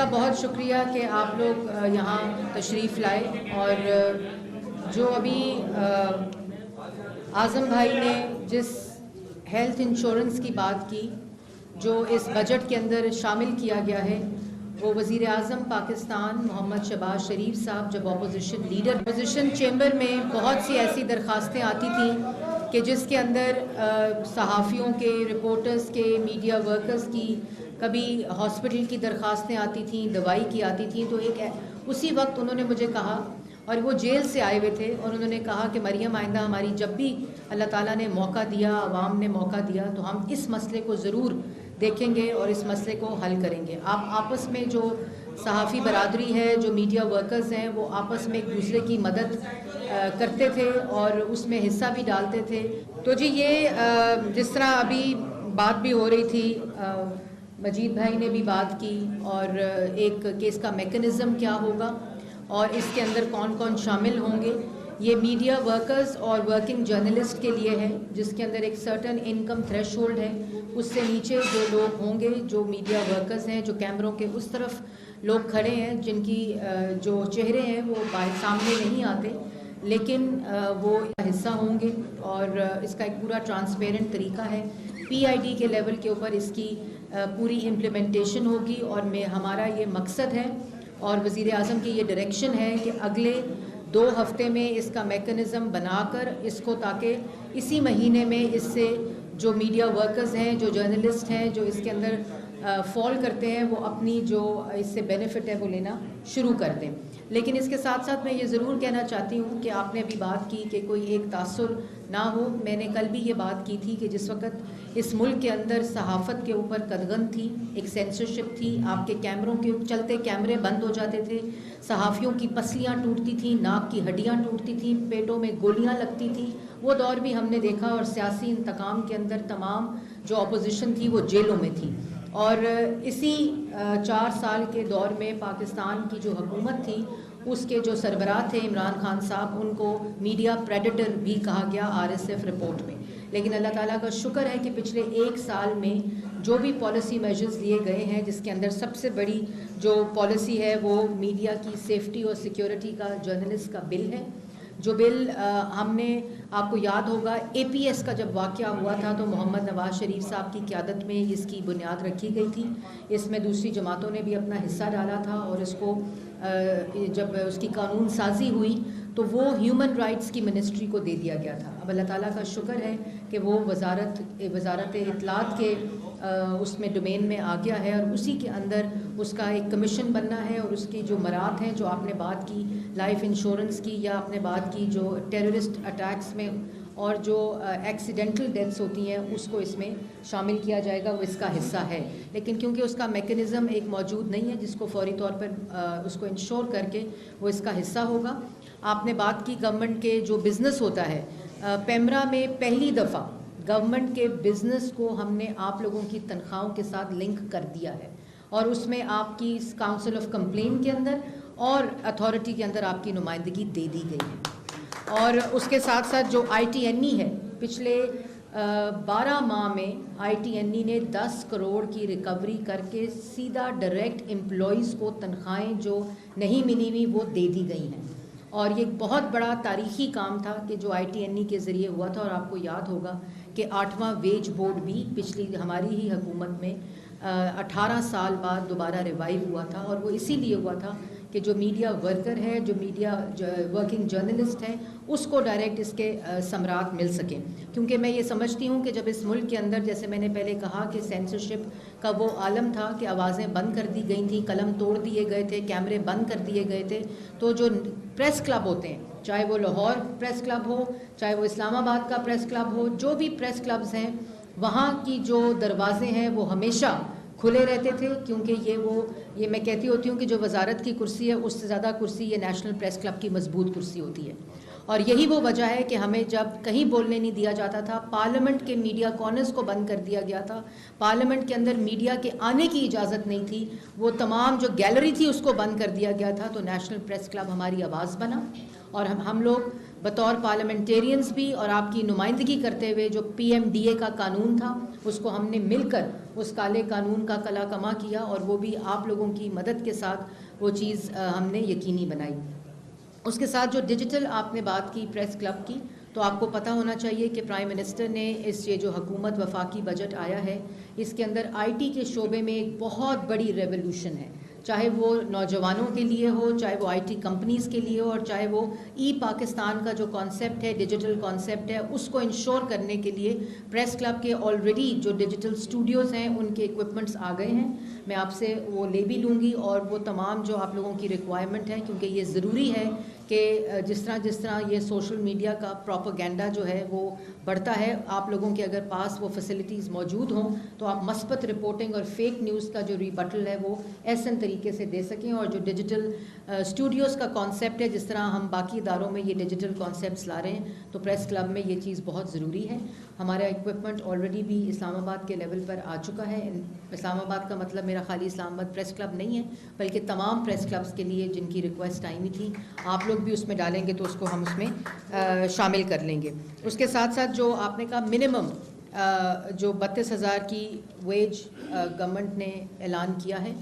کا بہت شکریہ کہ آپ لوگ یہاں تشریف لائے، اور جو ابھی اعظم بھائی نے جس ہیلتھ انشورنس کی بات کی جو اس بجٹ کے اندر شامل کیا گیا ہے، وہ وزیر اعظم پاکستان محمد شہباز شریف صاحب جب اپوزیشن لیڈر اپوزیشن چیمبر میں بہت سی ایسی درخواستیں آتی تھیں کہ جس کے اندر صحافیوں کے، رپورٹرز کے، میڈیا ورکرز کی، کبھی ہاسپٹل کی درخواستیں آتی تھیں، دوائی کی آتی تھیں، تو اسی وقت انہوں نے مجھے کہا، اور وہ جیل سے آئے ہوئے تھے، اور انہوں نے کہا کہ مریم آئندہ ہماری جب بھی اللہ تعالیٰ نے موقع دیا، عوام نے موقع دیا، تو ہم اس مسئلے کو ضرور دیکھیں گے اور اس مسئلے کو حل کریں گے۔ آپ آپس میں جو صحافی برادری ہے، جو میڈیا ورکرز ہیں، وہ آپس میں ایک دوسرے کی مدد کرتے تھے اور اس میں حصہ بھی ڈالتے تھے۔ تو جی یہ جس طرح ابھی بات بھی ہو رہی تھی، مجید بھائی نے بھی بات کی، اور ایک کہ اس کا میکنزم کیا ہوگا اور اس کے اندر کون کون شامل ہوں گے۔ یہ میڈیا ورکرز اور ورکنگ جرنلسٹ کے لیے ہے، جس کے اندر ایک سرٹن انکم تھریش ہولڈ ہے، اس سے نیچے جو لوگ ہوں گے، جو میڈیا ورکرز ہیں، جو کیمروں کے اس طرف لوگ کھڑے ہیں، جن کی جو چہرے ہیں وہ سامنے نہیں آتے، لیکن وہ حصہ ہوں گے، اور اس کا ایک پورا ٹرانسپیرنٹ طریقہ ہے۔ پی آئی ڈی کے لیول کے اوپر اس کی پوری امپلیمنٹیشن ہوگی، اور ہمارا یہ مقصد ہے اور وزیر اعظم کی یہ ڈائریکشن ہے کہ اگلے 2 ہفتے میں اس کا میکنزم بنا کر اس کو، تاکہ اسی مہینے میں اس سے جو میڈیا ورکرز ہیں، جو جرنلسٹ ہیں، جو اس کے اندر فال کرتے ہیں، وہ اپنی جو اس سے بینیفٹ ہے وہ لینا شروع کر دیں۔ لیکن اس کے ساتھ ساتھ میں یہ ضرور کہنا چاہتی ہوں کہ آپ نے ابھی بات کی کہ کوئی ایک تاثر نہ ہو۔ میں نے کل بھی یہ بات کی تھی کہ جس وقت اس ملک کے اندر صحافت کے اوپر قدغن تھی، ایک سینسرشپ تھی، آپ کے کیمروں کے چلتے کیمرے بند ہو جاتے تھے، صحافیوں کی پسلیاں ٹوٹتی تھیں، ناک کی ہڈیاں ٹوٹتی تھیں، پیٹوں میں گولیاں لگتی تھیں، وہ دور بھی ہم نے دیکھا، اور سیاسی انتقام کے اندر تمام جو اپوزیشن تھی وہ جیلوں میں تھی۔ اور اسی 4 سال کے دور میں پاکستان کی جو حکومت تھی، اس کے جو سربراہ تھے عمران خان صاحب، ان کو میڈیا پریڈیٹر بھی کہا گیا RSF رپورٹ میں۔ لیکن اللہ تعالیٰ کا شکر ہے کہ پچھلے 1 سال میں جو بھی پالیسی میجرز لیے گئے ہیں، جس کے اندر سب سے بڑی جو پالیسی ہے وہ میڈیا کی سیفٹی اور سیکیورٹی کا، جرنلسٹ کا بل ہے۔ جو بل ہم نے، آپ کو یاد ہوگا APS کا جب واقعہ ہوا تھا تو محمد نواز شریف صاحب کی قیادت میں اس کی بنیاد رکھی گئی تھی، اس میں دوسری جماعتوں نے بھی اپنا حصہ ڈالا تھا، اور اس کو جب اس کی قانون سازی ہوئی تو وہ ہیومن رائٹس کی منسٹری کو دے دیا گیا تھا۔ اب اللہ تعالیٰ کا شکر ہے کہ وہ وزارت اطلاعات کے اس میں ڈومین میں آ گیا ہے، اور اسی کے اندر اس کا ایک کمیشن بننا ہے، اور اس کی جو مراحل ہیں، جو آپ نے بات کی لائف انشورنس کی، یا آپ نے بات کی جو ٹیررسٹ اٹیکس میں اور جو ایکسیڈنٹل ڈیتھس ہوتی ہیں، اس کو اس میں شامل کیا جائے گا، وہ اس کا حصہ ہے۔ لیکن کیونکہ اس کا میکنزم ایک موجود نہیں ہے جس کو فوری طور پر اس کو انشور کر کے وہ اس کا حصہ ہوگا۔ آپ نے بات کی گورنمنٹ کے جو بزنس ہوتا ہے، پیمرا میں پہلی دفعہ گورنمنٹ کے بزنس کو ہم نے آپ لوگوں کی تنخواہوں کے ساتھ لنک کر دیا ہے، اور اس میں آپ کی کاؤنسل آف کمپلین کے اندر اور اتھارٹی کے اندر آپ کی نمائندگی دے دی گئی ہے۔ اور اس کے ساتھ ساتھ جو ITNE ہے، پچھلے 12 ماہ میں ITNE نے 10 کروڑ کی ریکوری کر کے سیدھا ڈائریکٹ امپلائیز کو تنخواہیں جو نہیں ملی ہوئی وہ دے دی گئی ہیں، اور یہ ایک بہت بڑا تاریخی کام تھا کہ جو ITNE کے ذریعے ہوا تھا۔ اور آپ کو یاد ہوگا کہ 8واں ویج بورڈ بھی پچھلی ہماری ہی حکومت میں 18 سال بعد دوبارہ ریوائیو ہوا تھا، اور وہ اسی لیے ہوا تھا کہ جو میڈیا ورکر ہے، جو میڈیا ورکنگ جرنلسٹ ہیں، اس کو ڈائریکٹ اس کے ثمرات مل سکیں۔ کیونکہ میں یہ سمجھتی ہوں کہ جب اس ملک کے اندر، جیسے میں نے پہلے کہا کہ سینسرشپ کا وہ عالم تھا کہ آوازیں بند کر دی گئی تھیں، قلم توڑ دیے گئے تھے، کیمرے بند کر دیے گئے تھے، تو جو پریس کلب ہوتے ہیں، چاہے وہ لاہور پریس کلب ہو، چاہے وہ اسلام آباد کا پریس کلب ہو، جو بھی پریس کلبز ہیں، وہاں کی جو دروازے ہیں وہ ہمیشہ کھلے رہتے تھے، کیونکہ یہ میں کہتی ہوتی ہوں کہ جو وزارت کی کرسی ہے اس سے زیادہ کرسی یہ نیشنل پریس کلب کی مضبوط کرسی ہوتی ہے۔ اور یہی وہ وجہ ہے کہ ہمیں جب کہیں بولنے نہیں دیا جاتا تھا، پارلیمنٹ کے میڈیا کارنرز کو بند کر دیا گیا تھا، پارلیمنٹ کے اندر میڈیا کے آنے کی اجازت نہیں تھی، وہ تمام جو گیلری تھی اس کو بند کر دیا گیا تھا، تو نیشنل پریس کلب ہماری آواز بنا، اور ہم لوگ بطور پارلیمنٹیرینز بھی اور آپ کی نمائندگی کرتے ہوئے جو PMDA کا قانون تھا اس کو ہم نے مل کر اس کالے قانون کا کلا کما کیا اور وہ بھی آپ لوگوں کی مدد کے ساتھ وہ چیز ہم نے یقینی بنائی. اس کے ساتھ جو ڈیجیٹل آپ نے بات کی پریس کلب کی, تو آپ کو پتہ ہونا چاہیے کہ پرائم منسٹر نے یہ جو حکومت وفاقی بجٹ آیا ہے اس کے اندر IT کے شعبے میں ایک بہت بڑی ریولوشن ہے, چاہے وہ نوجوانوں کے لیے ہو, چاہے وہ IT کمپنیز کے لیے ہو, اور چاہے وہ پاکستان کا جو کانسیپٹ ہے, ڈیجیٹل کانسیپٹ ہے, اس کو انشور کرنے کے لیے پریس کلب کے آلریڈی جو ڈیجیٹل اسٹوڈیوز ہیں ان کے اکوپمنٹس آ گئے ہیں. میں آپ سے وہ لے بھی لوں گی اور وہ تمام جو آپ لوگوں کی ریکوائرمنٹ ہے, کیونکہ یہ ضروری ہے کہ جس طرح یہ سوشل میڈیا کا پروپیگنڈا جو ہے وہ بڑھتا ہے, آپ لوگوں کے اگر پاس وہ فیسلٹیز موجود ہوں تو آپ مثبت رپورٹنگ اور فیک نیوز کا جو ریبٹل ہے وہ احسن طریقے سے دے سکیں. اور جو ڈیجیٹل اسٹوڈیوز کا کانسیپٹ ہے, جس طرح ہم باقی اداروں میں یہ ڈیجیٹل کانسیپٹس لا رہے ہیں, تو پریس کلب میں یہ چیز بہت ضروری ہے. ہمارا اکوپمنٹ آلریڈی بھی اسلام آباد کے لیول پر آ چکا ہے. اسلام آباد کا مطلب میرا خالی اسلام آباد پریس کلب نہیں ہے, بلکہ تمام پریس کلبس کے لیے جن کی ریکویسٹ آئی ہوئی تھی, آپ لوگ بھی اس میں ڈالیں گے تو اس کو ہم اس میں شامل کر لیں گے. اس کے ساتھ ساتھ جو آپ نے کہا منیمم جو 32,000 کی ویج گورنمنٹ نے اعلان کیا ہے,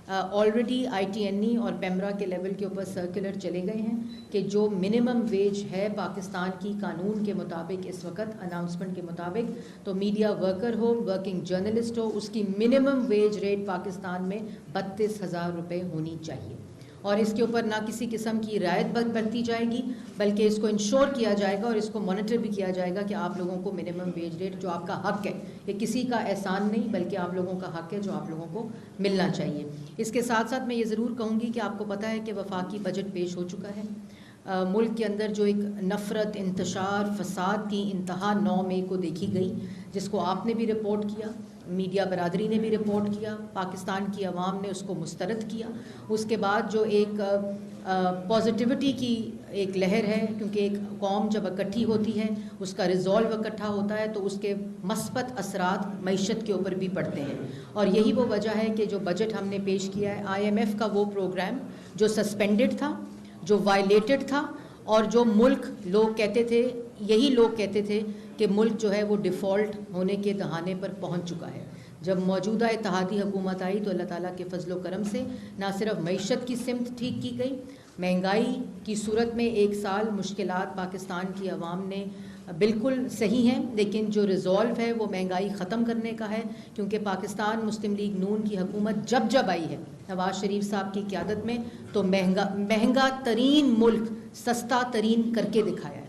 آلریڈی ITNE اور پیمرا کے لیول کے اوپر سرکولر چلے گئے ہیں کہ جو منیمم ویج ہے پاکستان کی قانون کے مطابق اس وقت اناؤنسمنٹ کے مطابق, تو میڈیا ورکر ہو, ورکنگ جرنلسٹ ہو, اس کی منیمم ویج ریٹ پاکستان میں 32,000 روپے ہونی چاہیے. اور اس کے اوپر نہ کسی قسم کی رعایت برتی جائے گی, بلکہ اس کو انشور کیا جائے گا اور اس کو مانیٹر بھی کیا جائے گا کہ آپ لوگوں کو منیمم ویج ریٹ جو آپ کا حق ہے, یہ کسی کا احسان نہیں بلکہ آپ لوگوں کا حق ہے جو آپ لوگوں کو ملنا چاہیے. اس کے ساتھ ساتھ میں یہ ضرور کہوں گی کہ آپ کو پتہ ہے کہ وفاقی بجٹ پیش ہو چکا ہے. ملک کے اندر جو ایک نفرت, انتشار, فساد کی انتہا 9 مئی کو دیکھی گئی, جس کو آپ نے بھی رپورٹ کیا, میڈیا برادری نے بھی رپورٹ کیا, پاکستان کی عوام نے اس کو مسترد کیا. اس کے بعد جو ایک پازیٹیوٹی کی ایک لہر ہے, کیونکہ ایک قوم جب اکٹھی ہوتی ہے اس کا ریزولو اکٹھا ہوتا ہے تو اس کے مثبت اثرات معیشت کے اوپر بھی پڑتے ہیں. اور یہی وہ وجہ ہے کہ جو بجٹ ہم نے پیش کیا ہے, IMF کا وہ پروگرام جو سسپینڈڈ تھا, جو وائلیٹڈ تھا, اور جو ملک لوگ کہتے تھے, یہی لوگ کہتے تھے کہ ملک جو ہے وہ ڈیفالٹ ہونے کے دہانے پر پہنچ چکا ہے. جب موجودہ اتحادی حکومت آئی تو اللہ تعالیٰ کے فضل و کرم سے نہ صرف معیشت کی سمت ٹھیک کی گئی, مہنگائی کی صورت میں 1 سال مشکلات پاکستان کی عوام نے بالکل صحیح ہیں, لیکن جو ریزولو ہے وہ مہنگائی ختم کرنے کا ہے, کیونکہ پاکستان مسلم لیگ نون کی حکومت جب آئی ہے نواز شریف صاحب کی قیادت میں, تو مہنگا ترین ملک سستا ترین کر کے دکھایا ہے,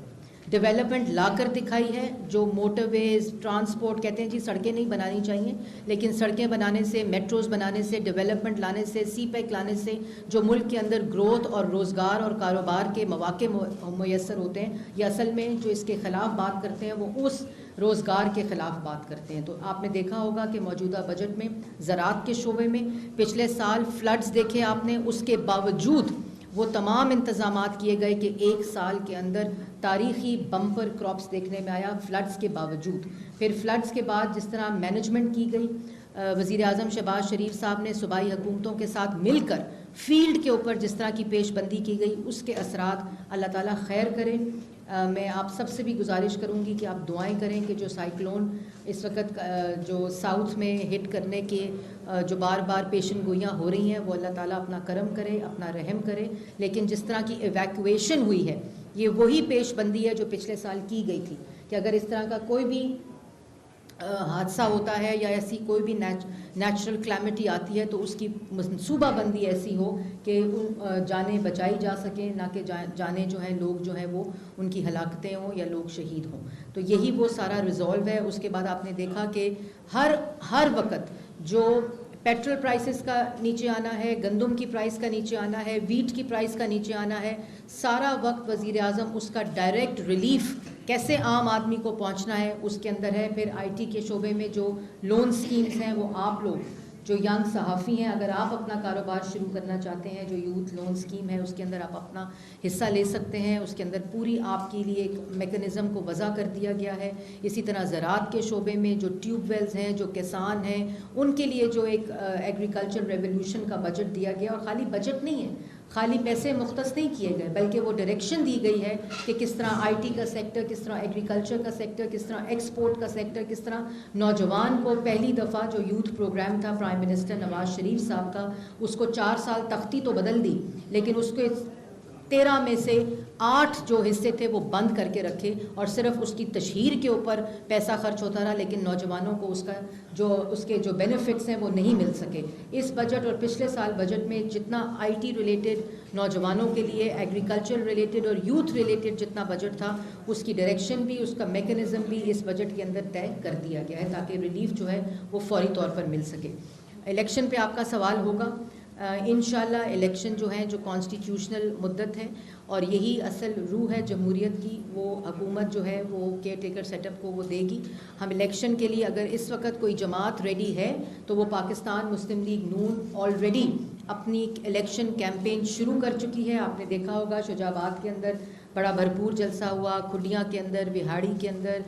ڈیولپمنٹ لا کر دکھائی ہے. جو موٹر ویز, ٹرانسپورٹ, کہتے ہیں جی سڑکیں نہیں بنانی چاہیے, لیکن سڑکیں بنانے سے, میٹروز بنانے سے, ڈیولپمنٹ لانے سے, سی پیک لانے سے جو ملک کے اندر گروتھ اور روزگار اور کاروبار کے مواقع میسر ہوتے ہیں, یہ اصل میں جو اس کے خلاف بات کرتے ہیں وہ اس روزگار کے خلاف بات کرتے ہیں. تو آپ نے دیکھا ہوگا کہ موجودہ بجٹ میں زراعت کے شعبے میں پچھلے سال فلڈز دیکھے آپ نے, اس کے باوجود وہ تمام انتظامات کیے گئے کہ 1 سال کے اندر تاریخی بمپر کراپس دیکھنے میں آیا فلڈز کے باوجود. پھر فلڈز کے بعد جس طرح مینجمنٹ کی گئی, وزیر اعظم شہباز شریف صاحب نے صوبائی حکومتوں کے ساتھ مل کر فیلڈ کے اوپر جس طرح کی پیش بندی کی گئی, اس کے اثرات اللہ تعالیٰ خیر کرے. میں آپ سب سے بھی گزارش کروں گی کہ آپ دعائیں کریں کہ جو سائیکلون اس وقت جو ساؤتھ میں ہٹ کرنے کے جو بار بار پیشن گوئیاں ہو رہی ہیں, وہ اللہ تعالیٰ اپنا کرم کرے, اپنا رحم کرے. لیکن جس طرح کی ایویکویشن ہوئی ہے, یہ وہی پیش بندی ہے جو پچھلے سال کی گئی تھی کہ اگر اس طرح کا کوئی بھی حادثہ ہوتا ہے یا ایسی کوئی بھی نیچرل کلیمٹی آتی ہے تو اس کی منصوبہ بندی ایسی ہو کہ جانیں بچائی جا سکیں, نہ کہ جانیں جو ہیں لوگ جو ہیں وہ ان کی ہلاکتیں ہوں یا لوگ شہید ہوں. تو یہی وہ سارا ریزولو ہے. اس کے بعد آپ نے دیکھا کہ ہر وقت جو پیٹرول پرائسز کا نیچے آنا ہے, گندم کی پرائس کا نیچے آنا ہے, ویٹ کی پرائس کا نیچے آنا ہے, سارا وقت وزیر اعظم اس کا ڈائریکٹ ریلیف کیسے عام آدمی کو پہنچنا ہے اس کے اندر ہے. پھر IT کے شعبے میں جو لون سکیمز ہیں, وہ آپ لوگ جو ینگ صحافی ہیں, اگر آپ اپنا کاروبار شروع کرنا چاہتے ہیں, جو یوتھ لون سکیم ہے اس کے اندر آپ اپنا حصہ لے سکتے ہیں. اس کے اندر پوری آپ کے لیے ایک میکنزم کو وضع کر دیا گیا ہے. اسی طرح زراعت کے شعبے میں جو ٹیوب ویلز ہیں, جو کسان ہیں, ان کے لیے جو ایک ایگریکلچر ریولوشن کا بجٹ دیا گیا. اور خالی بجٹ نہیں ہے, خالی پیسے مختص نہیں کیے گئے بلکہ وہ ڈائریکشن دی گئی ہے کہ کس طرح آئی ٹی کا سیکٹر, کس طرح ایگریکلچر کا سیکٹر, کس طرح ایکسپورٹ کا سیکٹر, کس طرح نوجوان کو پہلی دفعہ جو یوتھ پروگرام تھا پرائم منسٹر نواز شریف صاحب کا, اس کو 4 سال تختی تو بدل دی لیکن اس کے 13 میں سے 8 جو حصے تھے وہ بند کر کے رکھے اور صرف اس کی تشہیر کے اوپر پیسہ خرچ ہوتا رہا لیکن نوجوانوں کو اس کے جو بینیفٹس ہیں وہ نہیں مل سکے. اس بجٹ اور پچھلے سال بجٹ میں جتنا آئی ٹی ریلیٹڈ نوجوانوں کے لیے, ایگریکلچر ریلیٹڈ اور یوتھ ریلیٹڈ جتنا بجٹ تھا, اس کی ڈائریکشن بھی, اس کا میکنزم بھی اس بجٹ کے اندر طے کر دیا گیا ہے تاکہ ریلیف جو ہے وہ فوری طور پر مل سکے. الیکشن پہ آپ کا سوال ہوگا. انشاءاللہ الیکشن جو ہیں جو کانسٹیٹیوشنل مدت ہے اور یہی اصل روح ہے جمہوریت کی, وہ حکومت جو ہے وہ کیئر ٹیکر سیٹ اپ کو وہ دے گی. ہم الیکشن کے لیے اگر اس وقت کوئی جماعت ریڈی ہے تو وہ پاکستان مسلم لیگ نون آلریڈی اپنی الیکشن کیمپین شروع کر چکی ہے. آپ نے دیکھا ہوگا شجاع آباد کے اندر بڑا بھرپور جلسہ ہوا, کھڈیاں کے اندر, بہاڑی کے اندر,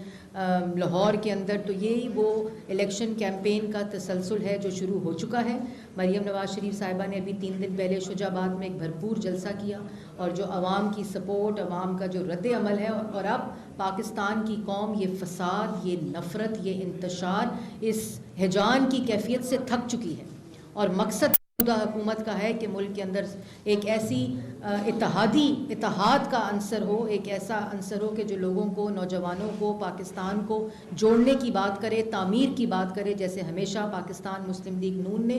لاہور کے اندر. تو یہی وہ الیکشن کیمپین کا تسلسل ہے جو شروع ہو چکا ہے. مریم نواز شریف صاحبہ نے ابھی 3 دن پہلے شجاع آباد میں ایک بھرپور جلسہ کیا اور جو عوام کی سپورٹ, عوام کا جو رد عمل ہے, اور اب پاکستان کی قوم یہ فساد, یہ نفرت, یہ انتشار, اس ہجان کی کیفیت سے تھک چکی ہے اور مقصد حکومت کا ہے کہ ملک کے اندر ایک ایسی اتحاد کا عنصر ہو, ایک ایسا عنصر ہو کہ جو لوگوں کو, نوجوانوں کو, پاکستان کو جوڑنے کی بات کرے, تعمیر کی بات کرے. جیسے ہمیشہ پاکستان مسلم لیگ نون نے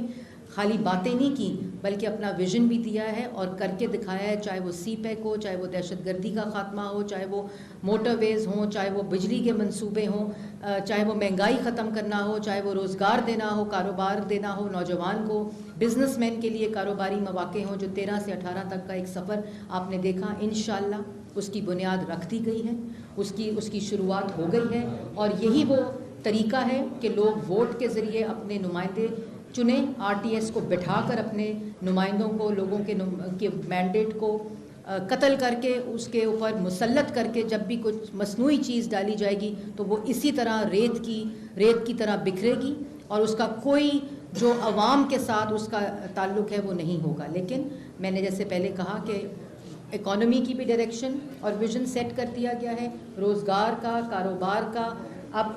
خالی باتیں نہیں کی بلکہ اپنا ویژن بھی دیا ہے اور کر کے دکھایا ہے, چاہے وہ سی پیک ہو, چاہے وہ دہشت گردی کا خاتمہ ہو, چاہے وہ موٹر ویز ہوں, چاہے وہ بجلی کے منصوبے ہوں, چاہے وہ مہنگائی ختم کرنا ہو, چاہے وہ روزگار دینا ہو, کاروبار دینا ہو نوجوان کو, بزنس مین کے لیے کاروباری مواقع ہوں. جو 13 سے 18 تک کا ایک سفر آپ نے دیکھا, انشاءاللہ اس کی بنیاد رکھ دی گئی ہے, اس کی شروعات ہو گئی ہے. اور یہی وہ طریقہ ہے کہ لوگ ووٹ کے ذریعے اپنے نمائندے چنیں, آر ٹی ایس کو بٹھا کر اپنے نمائندوں کو, لوگوں کے مینڈیٹ کو قتل کر کے اس کے اوپر مسلط کر کے جب بھی کچھ مصنوعی چیز ڈالی جائے گی تو وہ اسی طرح ریت کی طرح بکھرے گی اور اس کا کوئی جو عوام کے ساتھ اس کا تعلق ہے وہ نہیں ہوگا. لیکن میں نے جیسے پہلے کہا کہ اکانومی کی بھی ڈائریکشن اور ویژن سیٹ کر دیا گیا ہے, روزگار کا, کاروبار کا. اب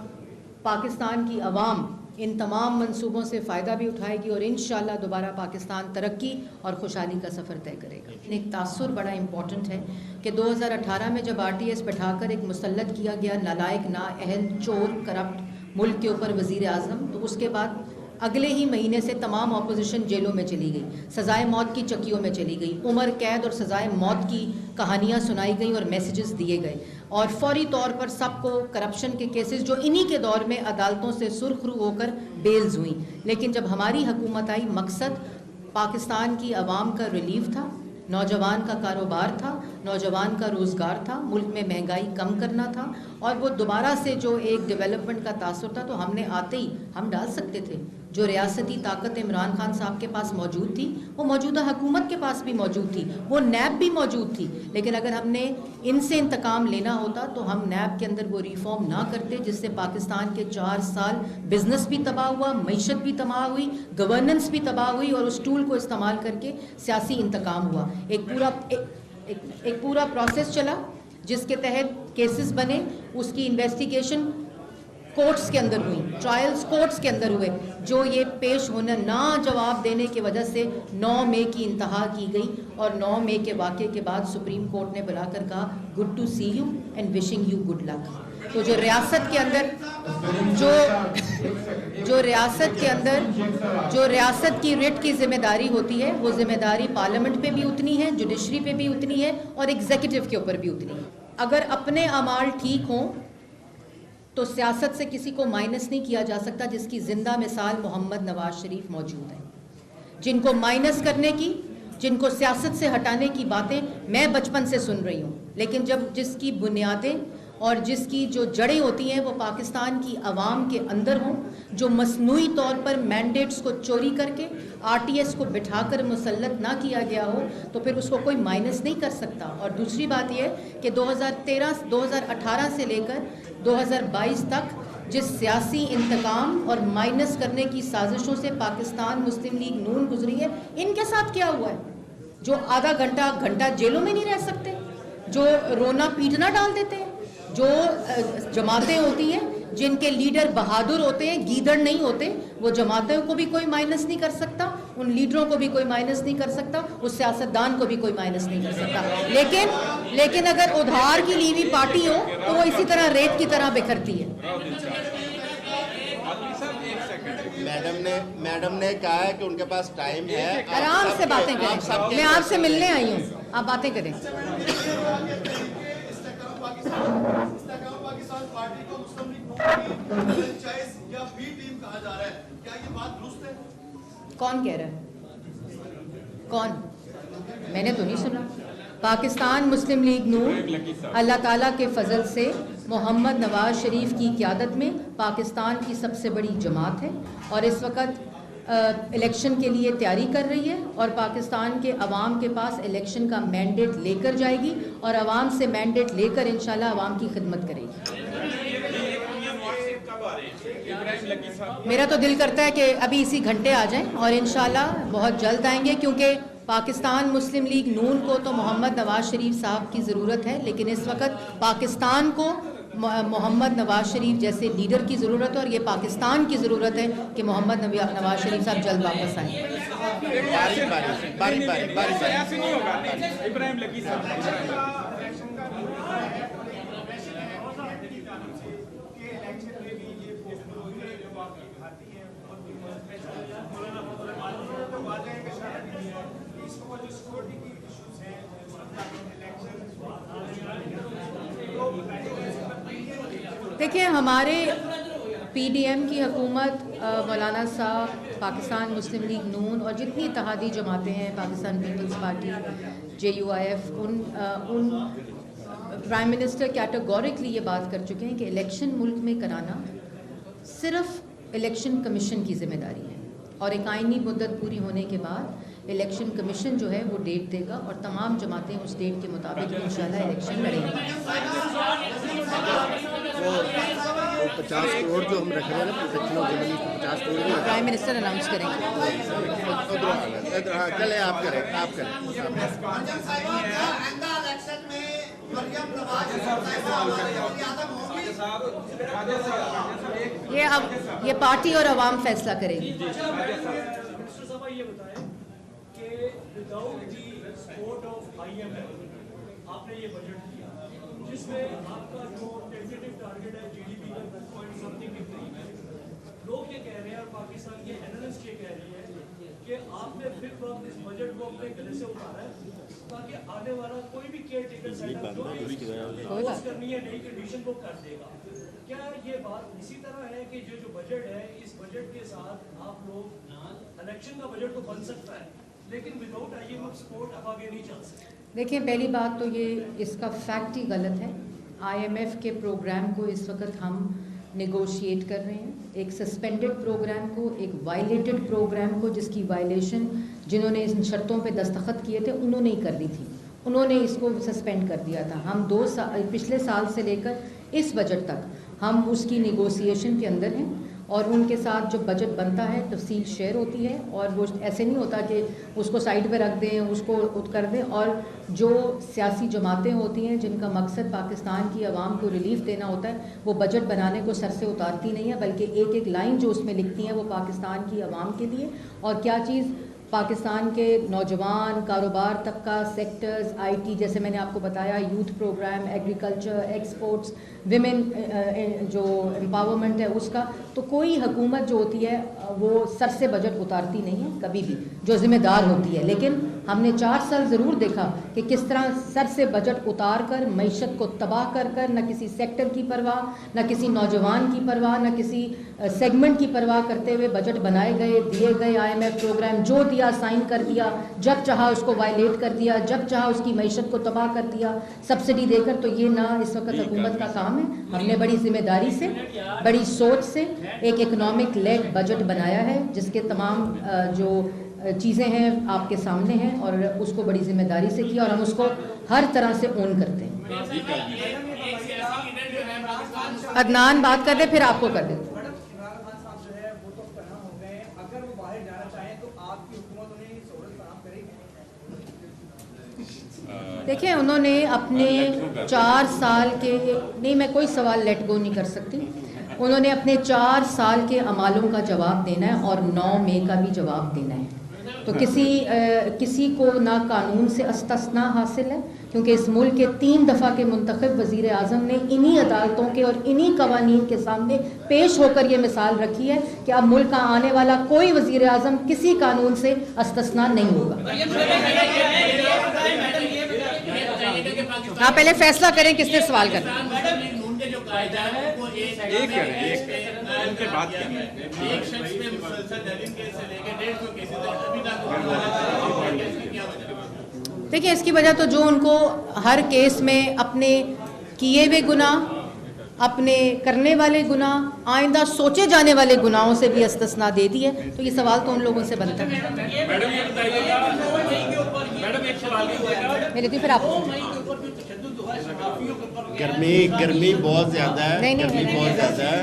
پاکستان کی عوام ان تمام منصوبوں سے فائدہ بھی اٹھائے گی اور انشاءاللہ دوبارہ پاکستان ترقی اور خوشحالی کا سفر طے کرے گا. ایک تاثر بڑا امپورٹنٹ ہے کہ 2018 میں جب آر ٹی ایس بٹھا کر ایک مسلط کیا گیا نالائق, نااہل, چور, کرپٹ ملک کے اوپر وزیر اعظم, تو اس کے بعد اگلے ہی مہینے سے تمام اپوزیشن جیلوں میں چلی گئی, سزائے موت کی چکیوں میں چلی گئی, عمر قید اور سزائے موت کی کہانیاں سنائی گئیں اور میسیجز دیے گئے اور فوری طور پر سب کو کرپشن کے کیسز جو انہی کے دور میں عدالتوں سے سرخ رو ہو کر بیلز ہوئیں. لیکن جب ہماری حکومت آئی, مقصد پاکستان کی عوام کا ریلیف تھا, نوجوان کا کاروبار تھا, نوجوان کا روزگار تھا, ملک میں مہنگائی کم کرنا تھا اور وہ دوبارہ سے جو ایک ڈیولپمنٹ کا تاثر تھا. تو ہم نے آتے ہی ہم ڈال سکتے تھے. جو ریاستی طاقت عمران خان صاحب کے پاس موجود تھی وہ موجودہ حکومت کے پاس بھی موجود تھی, وہ نیب بھی موجود تھی. لیکن اگر ہم نے ان سے انتقام لینا ہوتا تو ہم نیب کے اندر وہ ریفارم نہ کرتے جس سے پاکستان کے 4 سال بزنس بھی تباہ ہوا, معیشت بھی تباہ ہوئی, گورننس بھی تباہ ہوئی اور اس ٹول کو استعمال کر کے سیاسی انتقام ہوا. ایک پورا پروسیس چلا جس کے تحت کیسز بنے, اس کی انویسٹیگیشن کورٹس کے اندر ہوئی, ٹرائلز کورٹس کے اندر ہوئے, جو یہ پیش ہونا نہ جواب دینے کی وجہ سے 9 مئی کی انتہا کی گئی اور 9 مئی کے واقعے کے بعد سپریم کورٹ نے بلا کر کہا good to see you and wishing you good luck. تو جو ریاست کے اندر جو ریاست کی ریٹ کی ذمہ داری ہوتی ہے وہ ذمہ داری پارلیمنٹ پہ بھی اتنی ہے, جوڈیشری پہ بھی اتنی ہے اور ایگزیکٹو کے اوپر بھی اتنی ہے. اگر اپنے اعمال ٹھیک ہوں تو سیاست سے کسی کو مائنس نہیں کیا جا سکتا, جس کی زندہ مثال محمد نواز شریف موجود ہیں. جن کو مائنس کرنے کی, جن کو سیاست سے ہٹانے کی باتیں میں بچپن سے سن رہی ہوں, لیکن جس کی بنیادیں اور جس کی جو جڑیں ہوتی ہیں وہ پاکستان کی عوام کے اندر ہوں, جو مصنوعی طور پر مینڈیٹس کو چوری کر کے آر ٹی ایس کو بٹھا کر مسلط نہ کیا گیا ہو, تو پھر اس کو کوئی مائنس نہیں کر سکتا. اور دوسری بات یہ کہ 2018 سے لے کر 2022 تک جس سیاسی انتقام اور مائنس کرنے کی سازشوں سے پاکستان مسلم لیگ نون گزری ہے, ان کے ساتھ کیا ہوا ہے؟ جو آدھا گھنٹہ جیلوں میں نہیں رہ سکتے, جو رونا پیٹنا ڈال دیتے ہیں, جو جماعتیں ہوتی ہیں جن کے لیڈر بہادر ہوتے ہیں, گیدڑ نہیں ہوتے, وہ جماعتوں کو بھی کوئی مائنس نہیں کر سکتا, ان لیڈروں کو بھی کوئی مائنس نہیں کر سکتا, اس سیاستدان کو بھی کوئی مائنس نہیں کر سکتا. لیکن اگر ادھار کی لی ہوئی پارٹی ہو تو وہ اسی طرح ریت کی طرح بکھرتی ہے. میڈم نے کہا ہے کہ ان کے پاس ٹائم ہے, آرام سے باتیں کریں, میں آپ سے ملنے آئی ہوں, آپ باتیں کریں. پاکستان پارٹی کو مسلم لیگ فرنچائز یا بی ٹیم کہا جا رہا ہے, کیا یہ بات درست ہے؟ کون کہہ رہا ہے؟ کون؟ میں نے تو نہیں سنا. پاکستان مسلم لیگ نون اللہ تعالیٰ کے فضل سے محمد نواز شریف کی قیادت میں پاکستان کی سب سے بڑی جماعت ہے, اور اس وقت الیکشن کے لیے تیاری کر رہی ہے, اور پاکستان کے عوام کے پاس الیکشن کا مینڈیٹ لے کر جائے گی, اور عوام سے مینڈیٹ لے کر انشاءاللہ عوام کی خدمت کرے گی. میرا تو دل کرتا ہے کہ ابھی اسی گھنٹے آ جائیں, اور انشاءاللہ بہت جلد آئیں گے, کیونکہ پاکستان مسلم لیگ نون کو تو محمد نواز شریف صاحب کی ضرورت ہے, لیکن اس وقت پاکستان کو محمد نواز شریف جیسے لیڈر کی ضرورت ہے, اور یہ پاکستان کی ضرورت ہے کہ محمد نواز شریف صاحب جلد واپس آئیں. دیکھیں, ہمارے پی ڈی ایم کی حکومت, مولانا صاحب, پاکستان مسلم لیگ نون اور جتنی اتحادی جماعتیں ہیں, پاکستان پیپلز پارٹی, JUIF, ان پرائم منسٹر کیٹیگورکلی یہ بات کر چکے ہیں کہ الیکشن ملک میں کرانا صرف الیکشن کمیشن کی ذمہ داری ہے, اور ایک آئینی مدت پوری ہونے کے بعد الیکشن کمیشن جو ہے وہ ڈیٹ دے گا, اور تمام جماعتیں اس ڈیٹ کے مطابق انشاءاللہ الیکشن لڑیں گی. 50 کروڑ جو ہم رکھ رہے ہیں نا پروٹیکشن کے لیے, 50 کروڑ پرائم منسٹر اناؤنس کریں گے. چلے آپ کریں. یہ پارٹی اور عوام فیصلہ کرے گی. یہ بتائیں کہ without the support of IMF آپ نے یہ بجٹ کیا, جس میں آپ کا جو ٹینٹیٹو ٹارگیٹ ہے GDP کا 10.something کے قریب ہے. لوگ یہ کہہ رہے ہیں, اور پاکستان کے اینالسٹ یہ کہہ رہی ہے کہ آپ نے پھر وقت اس بجٹ کو اپنے گلے سے اتارا ہے تاکہ آنے والا کوئی بھی کیئر ٹیکر سیٹ اپ جو کرنی ہے نئی کنڈیشن کو کر دے گا. کیا یہ بات اسی طرح ہے کہ جو بجٹ ہے, اس بجٹ کے ساتھ آپ لوگ الیکشن کا بجٹ تو بن سکتا ہے, لیکن وداؤٹ IMF سپورٹ اب آگے نہیں چل سکتے؟ دیکھیں, پہلی بات تو یہ اس کا فیکٹ ہی غلط ہے. IMF کے پروگرام کو اس وقت ہم نیگوشیٹ کر رہے ہیں, ایک سسپینڈڈ پروگرام کو, ایک وائلیٹڈ پروگرام کو, جس کی وائلیشن جنہوں نے ان شرطوں پہ دستخط کیے تھے انہوں نے ہی کر دی تھی, انہوں نے اس کو سسپینڈ کر دیا تھا. ہم پچھلے سال سے لے کر اس بجٹ تک ہم اس کی نیگوسیشن کے اندر ہیں, اور ان کے ساتھ جو بجٹ بنتا ہے تفصیل شیئر ہوتی ہے, اور وہ ایسے نہیں ہوتا کہ اس کو سائڈ پہ رکھ دیں, اس کو کر دیں. اور جو سیاسی جماعتیں ہوتی ہیں جن کا مقصد پاکستان کی عوام کو ریلیف دینا ہوتا ہے, وہ بجٹ بنانے کو سر سے اتارتی نہیں ہے, بلکہ ایک ایک لائن جو اس میں لکھتی ہیں وہ پاکستان کی عوام کے لیے, اور کیا چیز پاکستان کے نوجوان, کاروبار طبقہ, سیکٹرز, IT جیسے میں نے آپ کو بتایا, youth programme, agriculture, exports, women جو امپاورمنٹ ہے اس کا. تو کوئی حکومت جو ہوتی ہے وہ سر سے بجٹ اتارتی نہیں ہے کبھی بھی, جو ذمہ دار ہوتی ہے. لیکن ہم نے 4 سال ضرور دیکھا کہ کس طرح سر سے بجٹ اتار کر معیشت کو تباہ کر نہ کسی سیکٹر کی پرواہ, نہ کسی نوجوان کی پرواہ, نہ کسی سیگمنٹ کی پرواہ کرتے ہوئے بجٹ بنائے گئے, دیے گئے. IMF پروگرام جو دیا سائن کر دیا, جب چاہا اس کو وائلیٹ کر دیا, جب چاہا اس کی معیشت کو تباہ کر دیا سبسڈی دے کر. تو یہ نہ اس وقت حکومت کا کام ہے. ہم نے بڑی ذمہ داری سے, بڑی سوچ سے ایک اکنامک لیڈ بجٹ بنایا ہے, جس کے تمام جو چیزیں ہیں آپ کے سامنے ہیں, اور اس کو بڑی ذمہ داری سے کیا, اور ہم اس کو ہر طرح سے اون کرتے ہیں. عدنان بات کر دیں, پھر آپ کو کر دیں. دیکھیں انہوں نے اپنے 4 سال کے نہیں میں کوئی سوال لیٹ گو نہیں کر سکتی. انہوں نے اپنے 4 سال کے اعمالوں کا جواب دینا ہے اور 9 مئی کا بھی جواب دینا ہے. تو کسی کو نہ قانون سے استثناء حاصل ہے کیونکہ اس ملک کے 3 دفعہ کے منتخب وزیر اعظم نے انہی عدالتوں کے اور انہی قوانین کے سامنے پیش ہو کر یہ مثال رکھی ہے کہ اب ملک کا آنے والا کوئی وزیر اعظم کسی قانون سے استثناء نہیں ہوگا. آپ پہلے فیصلہ کریں کس نے سوال کرنا. دیکھیں اس کی وجہ تو جو ان کو ہر کیس میں اپنے کیے ہوئے گناہ اپنے کرنے والے گناہ آئندہ سوچے جانے والے گناہوں سے بھی استثناء دے دی ہے تو یہ سوال تو ان لوگوں سے بنتا ہے. میرے پھر آپ گرمی بہت زیادہ ہے. نہیں گرمی بہت زیادہ ہے.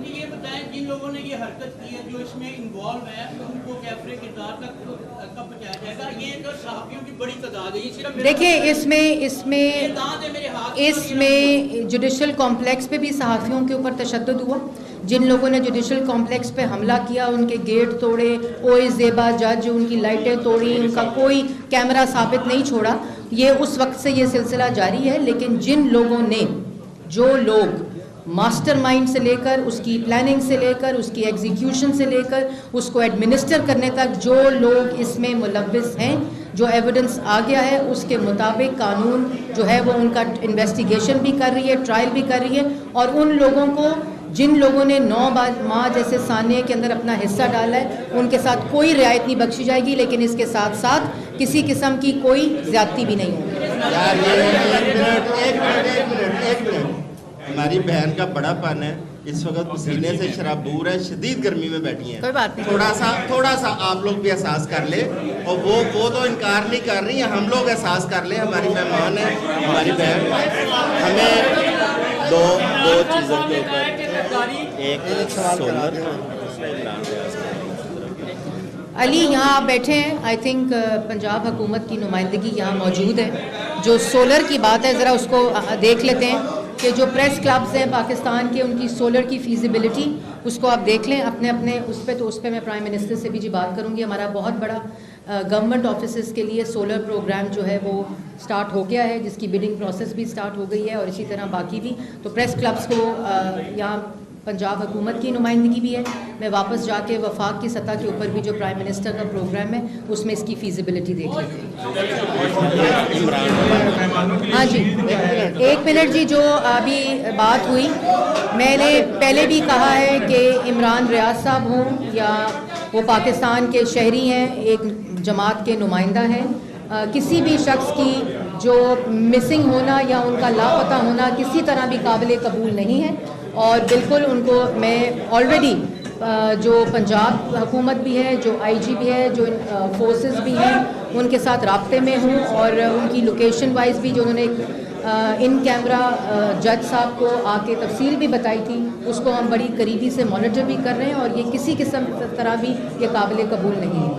یہ بتائیں جن لوگوں نے یہ حرکت کی ہے جو اس میں انوالو ہے ان کو کیفرے کردار تک کب پہنچایا جائے گا. یہ ایک صحافیوں کی بڑی تعداد ہے. یہ صرف دیکھیں اس میں جوڈیشل کمپلیکس پہ بھی صحافیوں کے اوپر تشدد ہوا. جن لوگوں نے جوڈیشل کمپلیکس پہ حملہ کیا ان کے گیٹ توڑے, اوے زیبا جج ان کی لائٹیں توڑی, ان کا کوئی کیمرہ ثابت نہیں چھوڑا. یہ اس وقت سے یہ سلسلہ جاری ہے. لیکن جن لوگوں نے جو لوگ ماسٹر مائنڈ سے لے کر اس کی پلاننگ سے لے کر اس کی ایگزیکیوشن سے لے کر اس کو ایڈمنسٹر کرنے تک جو لوگ اس میں ملوث ہیں, جو ایویڈنس آ گیا ہے اس کے مطابق قانون جو ہے وہ ان کا انویسٹیگیشن بھی کر رہی ہے, ٹرائل بھی کر رہی ہے. اور ان لوگوں کو جن لوگوں نے 9 ماہ جیسے ثانیے کے اندر اپنا حصہ ڈالا ہے ان کے ساتھ کوئی رعایت نہیں بخشی جائے گی. لیکن اس کے ساتھ ساتھ کسی قسم کی کوئی زیادتی بھی نہیں ہوگی. ایک منٹ ہماری بہن کا بڑا پن ہے اس وقت پسینے سے شرابور ہے, شدید گرمی میں بیٹھی ہیں. کوئی بات نہیں, تھوڑا سا آپ لوگ بھی احساس کر لیں. اور وہ تو انکار نہیں کر رہی ہیں, ہم لوگ احساس کر لیں. ہماری مہمان ہے ہماری بہن. ہمیں دو چیزوں کے اوپر ایک سولر علی یہاں آپ بیٹھے ہیں. آئی تھنک پنجاب حکومت کی نمائندگی یہاں موجود ہے. جو سولر کی بات ہے ذرا اس کو دیکھ لیتے ہیں کہ جو پریس کلبز ہیں پاکستان کے ان کی سولر کی فیزیبلٹی اس کو آپ دیکھ لیں اپنے اس پہ میں پرائم منسٹر سے بھی بات کروں گی. ہمارا بہت بڑا گورنمنٹ آفیسز کے لیے سولر پروگرام جو ہے وہ سٹارٹ ہو گیا ہے جس کی بڈنگ پروسیس بھی سٹارٹ ہو گئی ہے اور اسی طرح باقی بھی. تو پریس کلبز کو یہاں پنجاب حکومت کی نمائندگی بھی ہے. میں واپس جا کے وفاق کی سطح کے اوپر بھی جو پرائم منسٹر کا پروگرام ہے اس میں اس کی فیزیبلٹی دیکھ لیتے ہیں. ہاں جی 1 منٹ جی. جو ابھی بات ہوئی میں نے پہلے بھی کہا ہے کہ عمران ریاض صاحب ہوں یا وہ پاکستان کے شہری ہیں, ایک جماعت کے نمائندہ ہیں, کسی بھی شخص کی جو مسنگ ہونا یا ان کا لاپتہ ہونا کسی طرح بھی قابل قبول نہیں ہے. اور بالکل ان کو میں آلریڈی جو پنجاب حکومت بھی ہے, جو آئی جی بھی ہے, جو فورسز بھی ہیں ان کے ساتھ رابطے میں ہوں. اور ان کی لوکیشن وائز بھی جو انہوں نے ان کیمرہ جج صاحب کو آ کے تفصیل بھی بتائی تھی اس کو ہم بڑی قریبی سے مانیٹر بھی کر رہے ہیں. اور یہ کسی قسم طرح بھی یہ قابل قبول نہیں ہے.